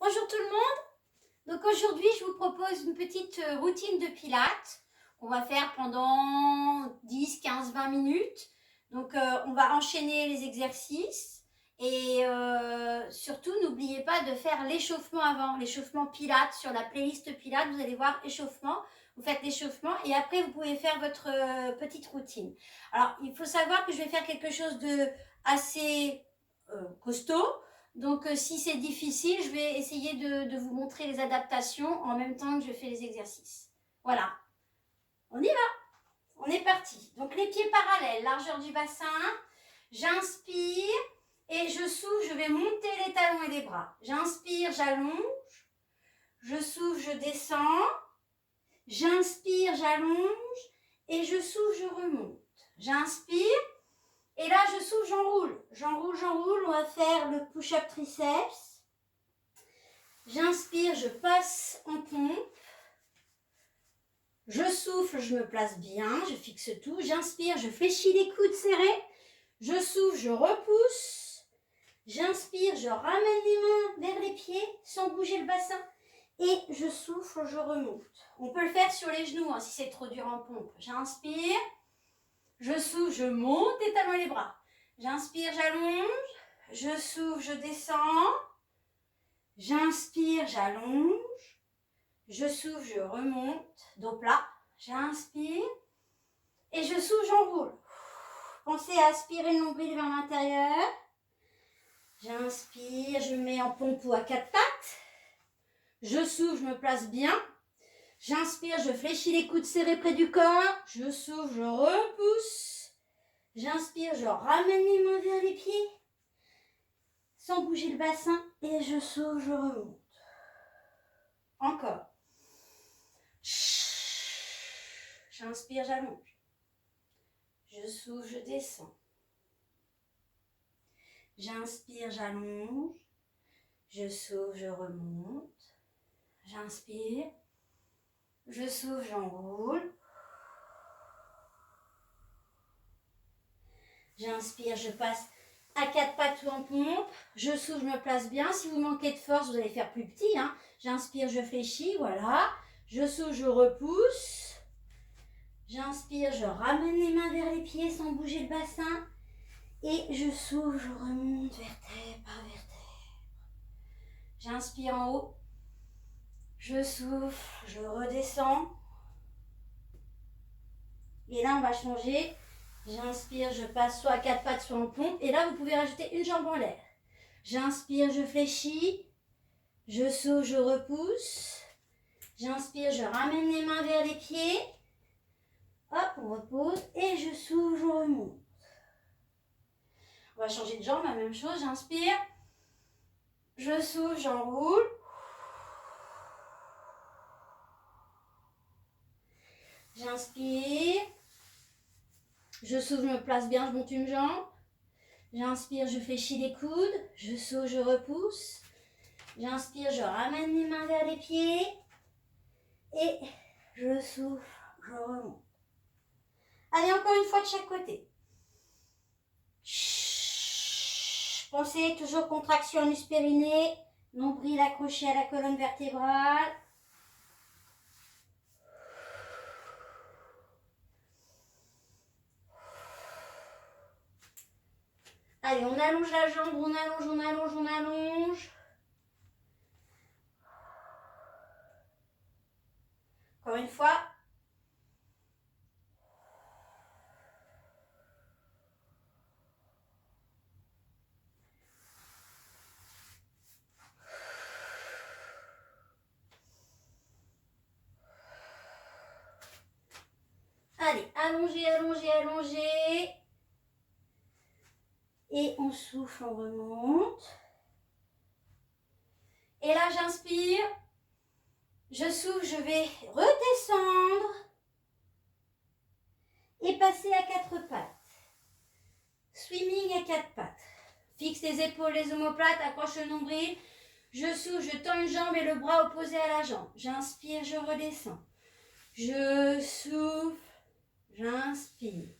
Bonjour tout le monde. Donc aujourd'hui, je vous propose une petite routine de pilates qu'on va faire pendant 10, 15, 20 minutes. Donc on va enchaîner les exercices et surtout n'oubliez pas de faire l'échauffement avant, l'échauffement pilates sur la playlist pilates. Vous allez voir échauffement, vous faites l'échauffement et après vous pouvez faire votre petite routine. Alors il faut savoir que je vais faire quelque chose de assez costaud. Donc, si c'est difficile, je vais essayer de vous montrer les adaptations en même temps que je fais les exercices. Voilà, on y va, on est parti. Donc, les pieds parallèles, largeur du bassin, j'inspire et je souffle, je vais monter les talons et les bras. J'inspire, j'allonge, je souffle, je descends, j'inspire, j'allonge et je souffle, je remonte. J'inspire. Et là, je souffle, j'enroule. J'enroule. On va faire le push-up triceps. J'inspire, je passe en pompe. Je souffle, je me place bien, je fixe tout. J'inspire, je fléchis les coudes serrés. Je souffle, je repousse. J'inspire, je ramène les mains vers les pieds sans bouger le bassin. Et je souffle, je remonte. On peut le faire sur les genoux si c'est trop dur en pompe. J'inspire. Je souffle, je monte les talons et les bras. J'inspire, j'allonge. Je souffle, je descends. J'inspire, j'allonge. Je souffle, je remonte. Dos plat. J'inspire. Et je souffle, j'enroule. Pensez à aspirer le nombril vers l'intérieur. J'inspire, je me mets en pompe ou à quatre pattes. Je souffle, je me place bien. J'inspire, je fléchis les coudes serrés près du corps. Je souffle, je repousse. J'inspire, je ramène les mains vers les pieds. Sans bouger le bassin. Et je souffle, je remonte. Encore. J'inspire, j'allonge. Je souffle, je descends. J'inspire, j'allonge. Je souffle, je remonte. J'inspire. Je souffle, j'enroule. J'inspire, je passe à quatre pattes ou en pompe. Je souffle, je me place bien. Si vous manquez de force, vous allez faire plus petit. J'inspire, je fléchis, voilà. Je souffle, je repousse. J'inspire, je ramène les mains vers les pieds sans bouger le bassin. Et je souffle, je remonte vertèbre par vertèbre. J'inspire en haut. Je souffle, je redescends. Et là, on va changer. J'inspire, je passe soit à quatre pattes, soit en pompe. Et là, vous pouvez rajouter une jambe en l'air. J'inspire, je fléchis. Je souffle, je repousse. J'inspire, je ramène les mains vers les pieds. Hop, on repose. Et je souffle, je remonte. On va changer de jambe, la même chose. J'inspire. Je souffle, j'enroule. J'inspire. Je souffle, je me place bien, je monte une jambe. J'inspire, je fléchis les coudes. Je souffle, je repousse. J'inspire, je ramène les mains vers les pieds. Et je souffle, je remonte. Allez, encore une fois de chaque côté. Pensez toujours contraction anus périnée, nombril accroché à la colonne vertébrale. Allez, on allonge la jambe, on allonge, on allonge, on allonge. Encore une fois. Allez, allongez, allongez, allongez. Et on souffle, on remonte. Et là, j'inspire. Je souffle, je vais redescendre. Et passer à quatre pattes. Swimming à quatre pattes. Fixe les épaules, les omoplates, accroche le nombril. Je souffle, je tends une jambe et le bras opposé à la jambe. J'inspire, je redescends. Je souffle, j'inspire.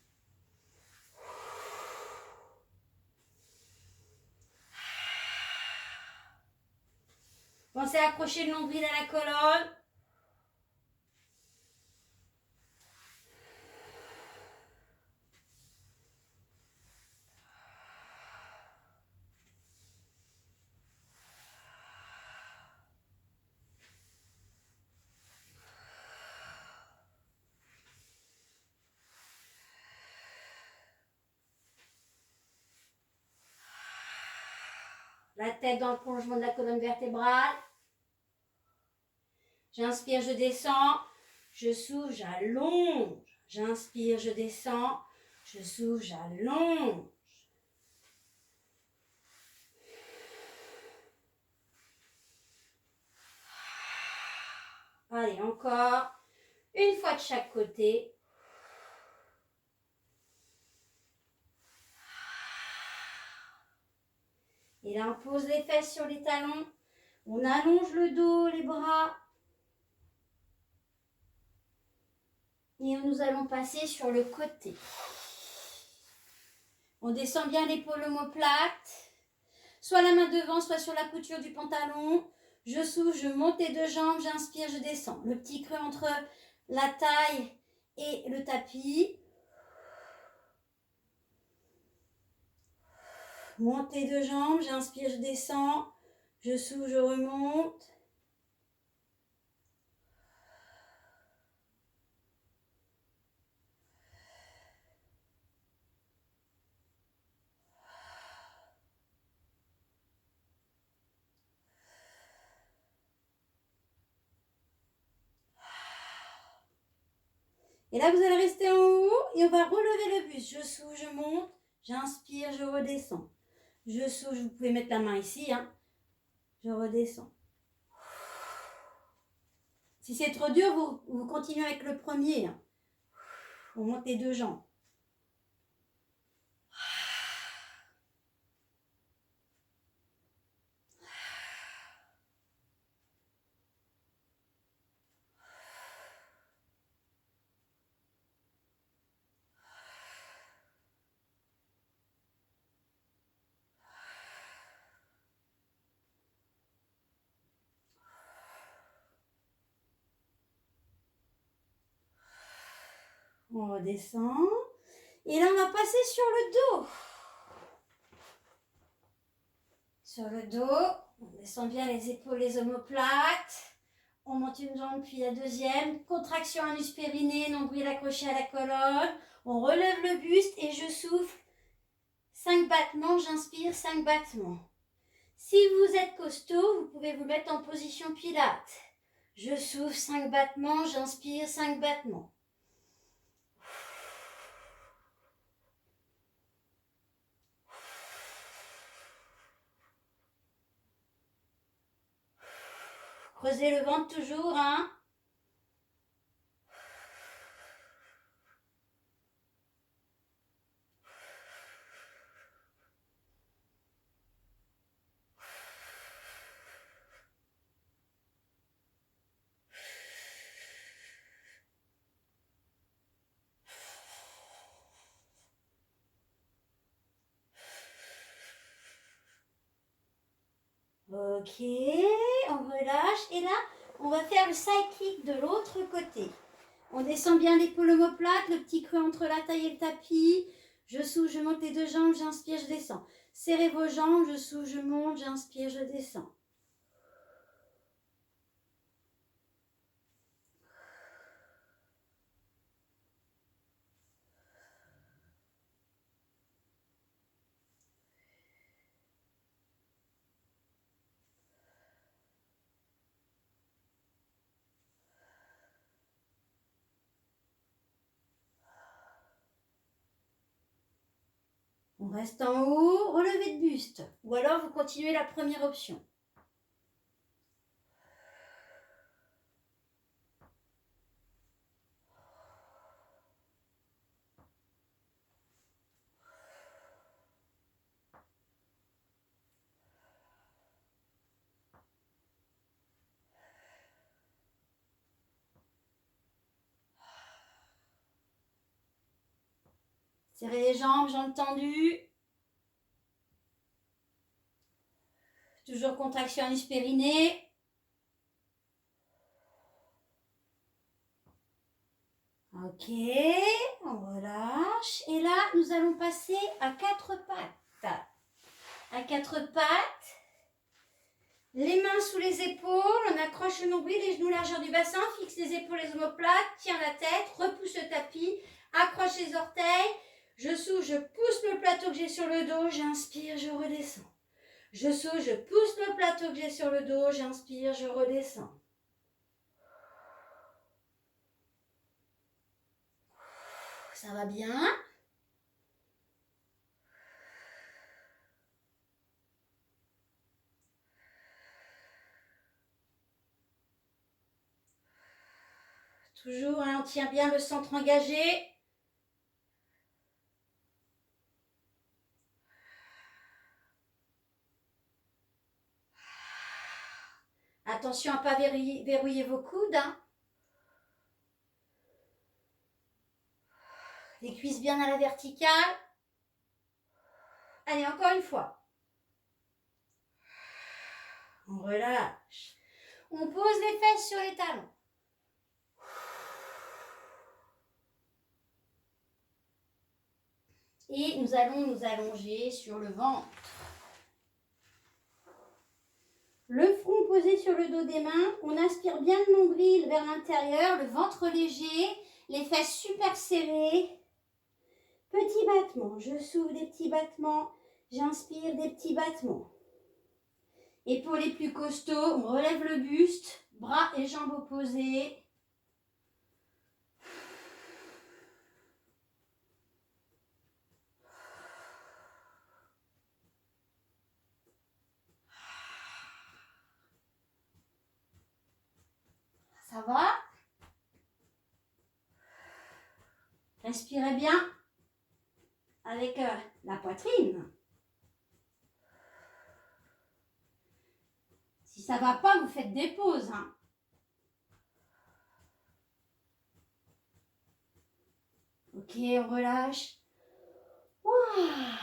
Pensez à accrocher le nombril à la colonne. La tête dans le prolongement de la colonne vertébrale. J'inspire, je descends. Je souffle, j'allonge. J'inspire, je descends. Je souffle, j'allonge. Allez, encore. Une fois de chaque côté. Et là, on pose les fesses sur les talons. On allonge le dos, les bras. Et nous allons passer sur le côté. On descend bien l'épaule omoplate. Soit la main devant, soit sur la couture du pantalon. Je souffle, je monte les deux jambes, j'inspire, je descends. Le petit creux entre la taille et le tapis. Monte les deux jambes, j'inspire, je descends. Je souffle, je remonte. Et là, vous allez rester en haut et on va relever le buste. Je souffle, je monte, j'inspire, je redescends. Je souffle, vous pouvez mettre la main ici. Hein. Je redescends. Si c'est trop dur, vous continuez avec le premier. Hein. On monte les deux jambes. On redescend. Et là, on va passer sur le dos. Sur le dos, on descend bien les épaules, les omoplates. On monte une jambe puis la deuxième. Contraction anus périnée, nombril accroché à la colonne. On relève le buste et je souffle. 5 battements, j'inspire, 5 battements. Si vous êtes costaud, vous pouvez vous mettre en position pilates. Je souffle, 5 battements, j'inspire, 5 battements. Creusez le ventre toujours, hein. Ok, on relâche et là, on va faire le side kick de l'autre côté. On descend bien l'épaule omoplate, le petit creux entre la taille et le tapis. Je souffle, je monte les deux jambes, j'inspire, je descends. Serrez vos jambes, je souffle, je monte, j'inspire, je descends. On reste en haut, relevé de buste. Ou alors vous continuez la première option. Serrez les jambes, jambes tendues. Toujours contraction anus périnée. Ok, on relâche. Et là, nous allons passer à 4 pattes. À 4 pattes. Les mains sous les épaules, on accroche le nombril, les genoux largeur du bassin, fixe les épaules, les omoplates, tiens la tête, repousse le tapis, accroche les orteils. Je souffle, je pousse le plateau que j'ai sur le dos, j'inspire, je redescends. Je souffle, je pousse le plateau que j'ai sur le dos, j'inspire, je redescends. Ça va bien? Toujours, hein, on tient bien le centre engagé. Attention à ne pas verrouiller vos coudes. Hein. Les cuisses bien à la verticale. Allez, encore une fois. On relâche. On pose les fesses sur les talons. Et nous allons nous allonger sur le ventre. Le front posé sur le dos des mains. On inspire bien le nombril vers l'intérieur, le ventre léger, les fesses super serrées. Petits battements. Je souffle des petits battements. J'inspire des petits battements. Et pour les plus costauds, on relève le buste, bras et jambes opposés. Ça va? Respirez bien avec la poitrine. Si ça ne va pas, vous faites des pauses. Hein. Ok, on relâche. Ouah.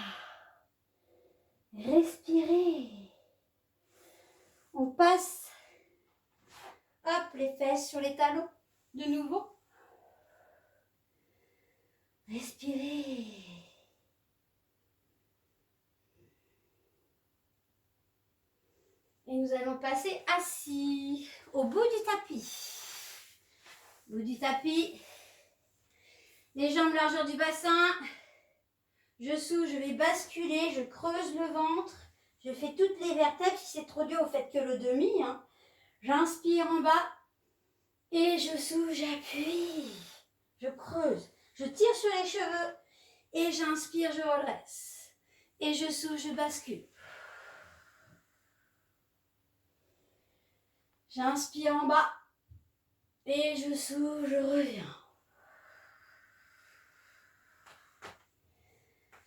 Respirez. On passe. Hop, les fesses sur les talons. De nouveau. Respirez. Et nous allons passer assis au bout du tapis. Bout du tapis. Les jambes largeur du bassin. Je souffle, je vais basculer, je creuse le ventre. Je fais toutes les vertèbres. Si c'est trop dur, vous faites que le demi. Hein. J'inspire en bas. Et je souffle, j'appuie. Je creuse. Je tire sur les cheveux. Et j'inspire, je redresse. Et je souffle, je bascule. J'inspire en bas. Et je souffle, je reviens.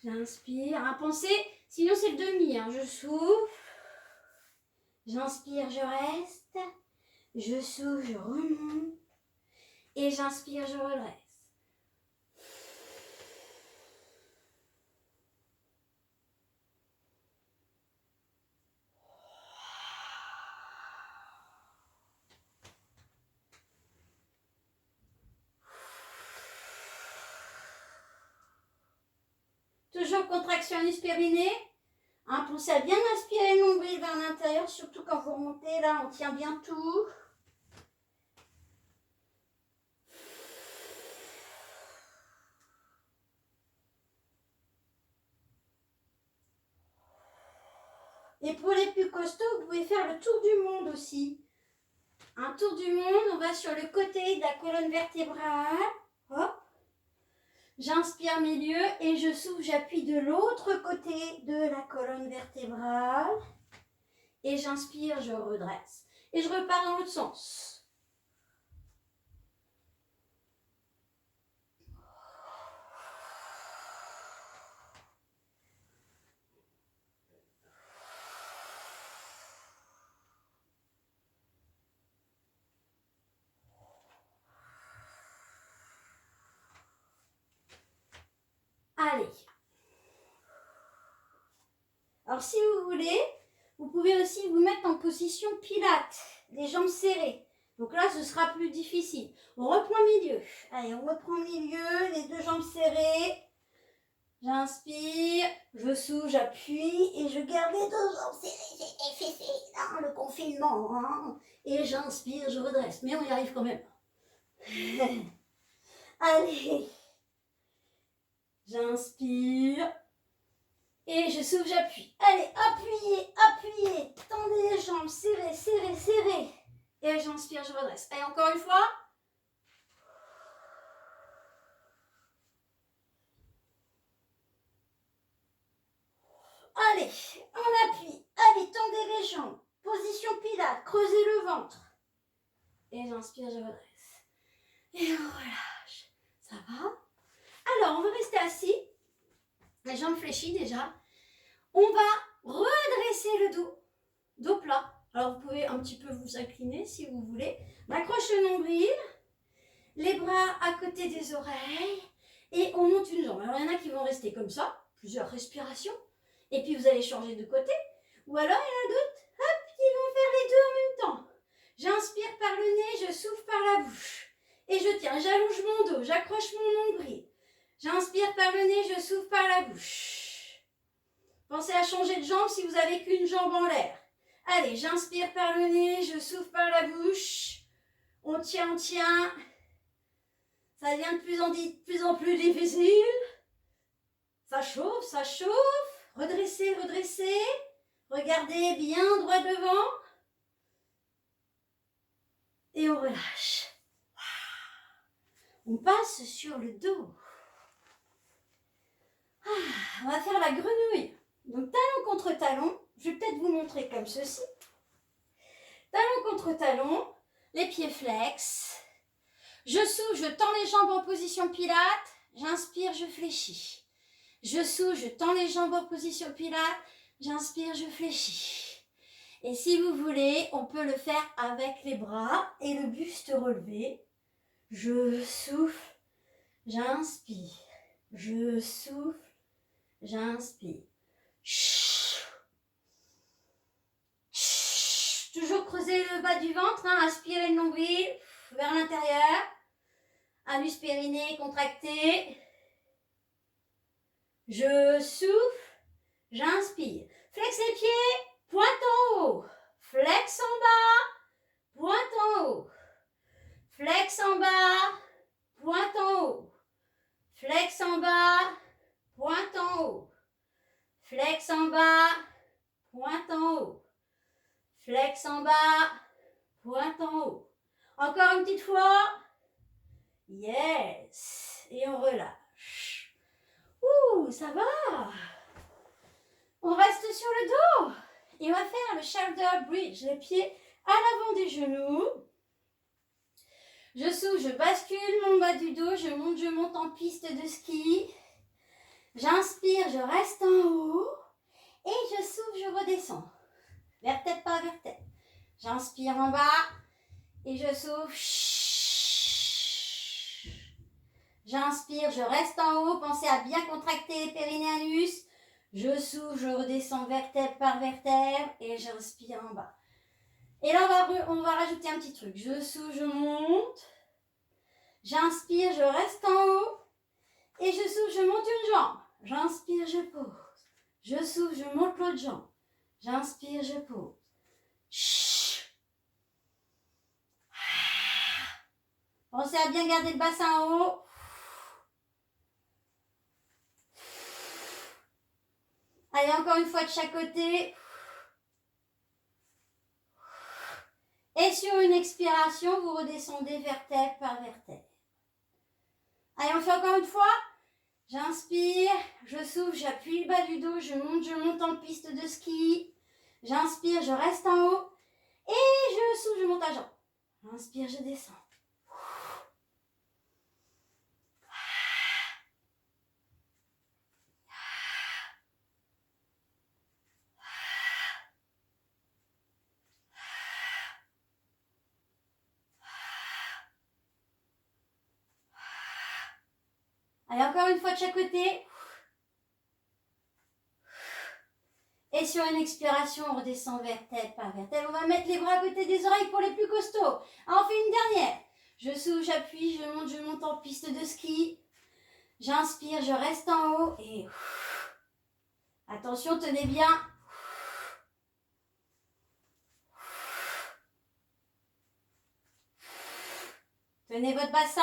J'inspire. À penser, sinon c'est le demi. Hein. Je souffle. J'inspire, je reste. Je souffle, je remonte. Et j'inspire, je redresse. Toujours contraction anus périnée. Hein, pensez à bien inspirer le nombril vers l'intérieur, surtout quand vous remontez. Là, on tient bien tout. Et pour les plus costauds, vous pouvez faire le tour du monde aussi. Un tour du monde, on va sur le côté de la colonne vertébrale. Hop. J'inspire milieu et je souffle, j'appuie de l'autre côté de la colonne vertébrale. Et j'inspire, je redresse. Et je repars dans l'autre sens. Allez. Alors si vous voulez, vous pouvez aussi vous mettre en position pilates, les jambes serrées. Donc là, ce sera plus difficile. On reprend milieu. Allez, on reprend milieu, les deux jambes serrées. J'inspire, je souffle, j'appuie et je garde les deux jambes serrées, fessées, hein, le confinement. Hein. Et j'inspire, je redresse. Mais on y arrive quand même. Allez. J'inspire. Et je souffle, j'appuie. Allez, appuyez, appuyez. Tendez les jambes, serrez, serrez, serrez. Et j'inspire, je redresse. Allez, encore une fois. Allez, on appuie. Allez, tendez les jambes. Position pilates, creusez le ventre. Et j'inspire, je redresse. Et on relâche. Ça va? Alors, on va rester assis. Les jambes fléchies déjà. On va redresser le dos plat. Alors, vous pouvez un petit peu vous incliner si vous voulez. On accroche le nombril, les bras à côté des oreilles et on monte une jambe. Alors, il y en a qui vont rester comme ça, plusieurs respirations. Et puis, vous allez changer de côté. Ou alors, il y en a d'autres, hop, qui vont faire les deux en même temps. J'inspire par le nez, je souffle par la bouche. Et je tiens, j'allonge mon dos, j'accroche mon nombril. J'inspire par le nez, je souffle par la bouche. Pensez à changer de jambe si vous n'avez qu'une jambe en l'air. Allez, j'inspire par le nez, je souffle par la bouche. On tient, on tient. Ça devient de plus en plus difficile. Ça chauffe, ça chauffe. Redressez, redressez. Regardez bien droit devant. Et on relâche. On passe sur le dos. On va faire la grenouille. Donc talon contre talon. Je vais peut-être vous montrer comme ceci. Talon contre talon. Les pieds flex. Je souffle, je tends les jambes en position pilates. J'inspire, je fléchis. Je souffle, je tends les jambes en position pilates. J'inspire, je fléchis. Et si vous voulez, on peut le faire avec les bras et le buste relevé. Je souffle, j'inspire. Je souffle, j'inspire. Toujours creuser le bas du ventre, hein, aspirer le nombril vers l'intérieur. Anus périnée contracté. Je souffle, j'inspire. Flex les pieds, pointe en haut. Flex en bas, pointe en haut. Flex en bas, pointe en haut. Flex en bas, pointe en haut. Flex en bas, pointe en haut. Flex en bas, pointe en haut. Encore une petite fois. Yes. Et on relâche. Ouh, ça va. On reste sur le dos. Et on va faire le shoulder bridge. Les pieds à l'avant des genoux. Je souffle, je bascule mon bas du dos. Je monte en piste de ski. J'inspire, je reste en haut. Et je souffle, je redescends. Vertèbre par vertèbre. J'inspire en bas. Et je souffle. J'inspire, je reste en haut. Pensez à bien contracter les périnées anus. Je souffle, je redescends vertèbre par vertèbre. Et j'inspire en bas. Et là, on va rajouter un petit truc. Je souffle, je monte. J'inspire, je reste en haut. Et je souffle, je monte une jambe. J'inspire, je pose. Je souffle, je monte l'autre jambe. J'inspire, je pose. Pensez à bien garder le bassin en haut. Allez, encore une fois de chaque côté. Et sur une expiration, vous redescendez vertèbre par vertèbre. Allez, on fait encore une fois. J'inspire, je souffle, j'appuie le bas du dos, je monte en piste de ski. J'inspire, je reste en haut. Et je souffle, je monte à jambe. J'inspire, je descends. Allez, encore une fois de chaque côté. Et Et sur une expiration, on redescend vertèbre par vertèbre. On va mettre les bras à côté des oreilles pour les plus costauds. On fait une dernière. Je souffle, j'appuie, je monte en piste de ski. J'inspire, je reste en haut et attention, tenez bien. Tenez votre bassin.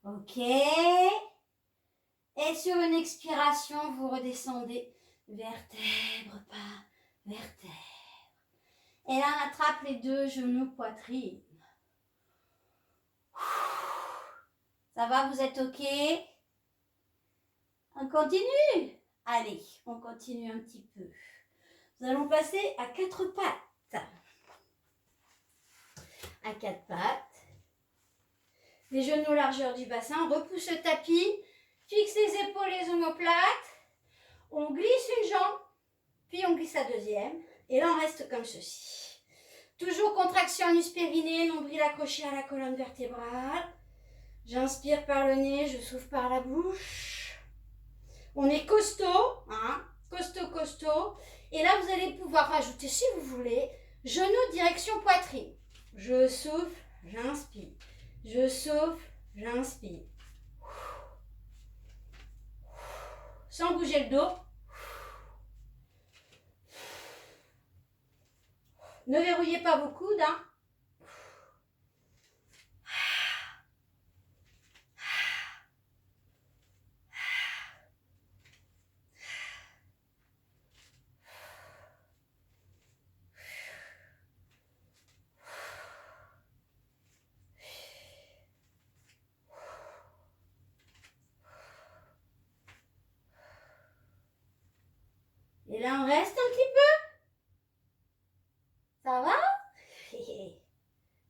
Ok. Et sur une expiration, vous redescendez vertèbre par vertèbre. Et là, on attrape les deux genoux, poitrine. Ça va, vous êtes ok? On continue? Allez, on continue un petit peu. Nous allons passer à quatre pattes. À quatre pattes. Les genoux largeur du bassin. On repousse le tapis. Fixe les épaules, les omoplates. On glisse une jambe. Puis on glisse la deuxième. Et là, on reste comme ceci. Toujours contraction anus périnée, nombril accroché à la colonne vertébrale. J'inspire par le nez, je souffle par la bouche. On est costaud, hein, costaud, costaud. Et là, vous allez pouvoir rajouter, si vous voulez, genoux direction poitrine. Je souffle, j'inspire. Je souffle, j'inspire. Sans bouger le dos. Ne verrouillez pas vos coudes, hein. Et là, on reste un petit peu. Ça va?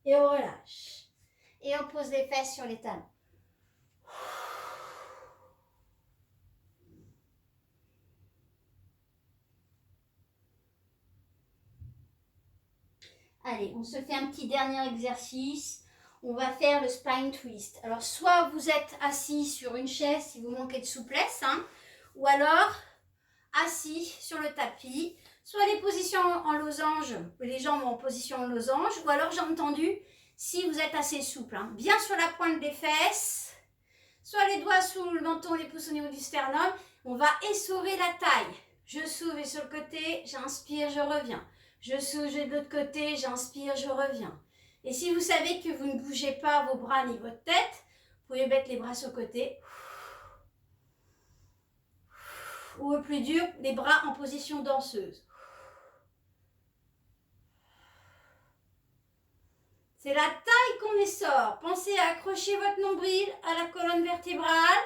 Et on relâche. Et on pose les fesses sur les talons. Allez, on se fait un petit dernier exercice. On va faire le spine twist. Alors, soit vous êtes assis sur une chaise si vous manquez de souplesse, hein, ou alors assis sur le tapis, soit les positions en losange, les jambes en position en losange, ou alors j'ai entendu si vous êtes assez souple, hein, bien sur la pointe des fesses, soit les doigts sous le menton, les pouces au niveau du sternum. On va essorer la taille. Je souffle et sur le côté, j'inspire, je reviens. Je souffle de l'autre côté, j'inspire, je reviens. Et si vous savez que vous ne bougez pas vos bras ni votre tête, vous pouvez mettre les bras sur le côté. Ou au plus dur, les bras en position danseuse. C'est la taille qu'on essore. Pensez à accrocher votre nombril à la colonne vertébrale.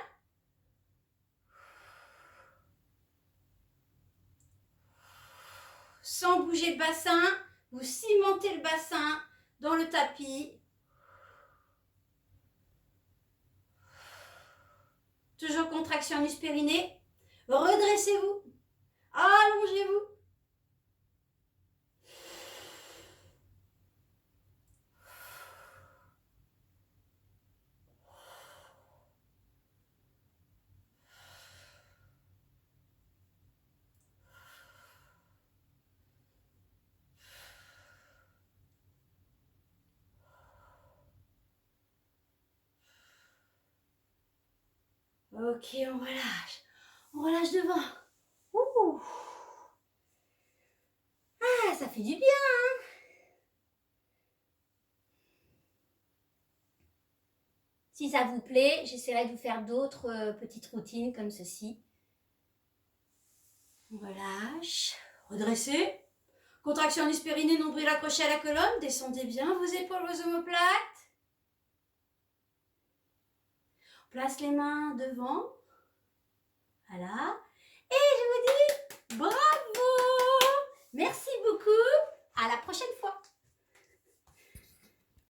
Sans bouger le bassin, vous cimentez le bassin dans le tapis. Toujours contraction anus périnée. Redressez-vous. Allongez-vous. Ok, on relâche. On relâche devant. Ouh. Ah, ça fait du bien, hein? Si ça vous plaît, j'essaierai de vous faire d'autres petites routines comme ceci. On relâche. Redressez. Contraction anus périnée, nombril accroché à la colonne. Descendez bien vos épaules, vos omoplates. Place les mains devant. Voilà.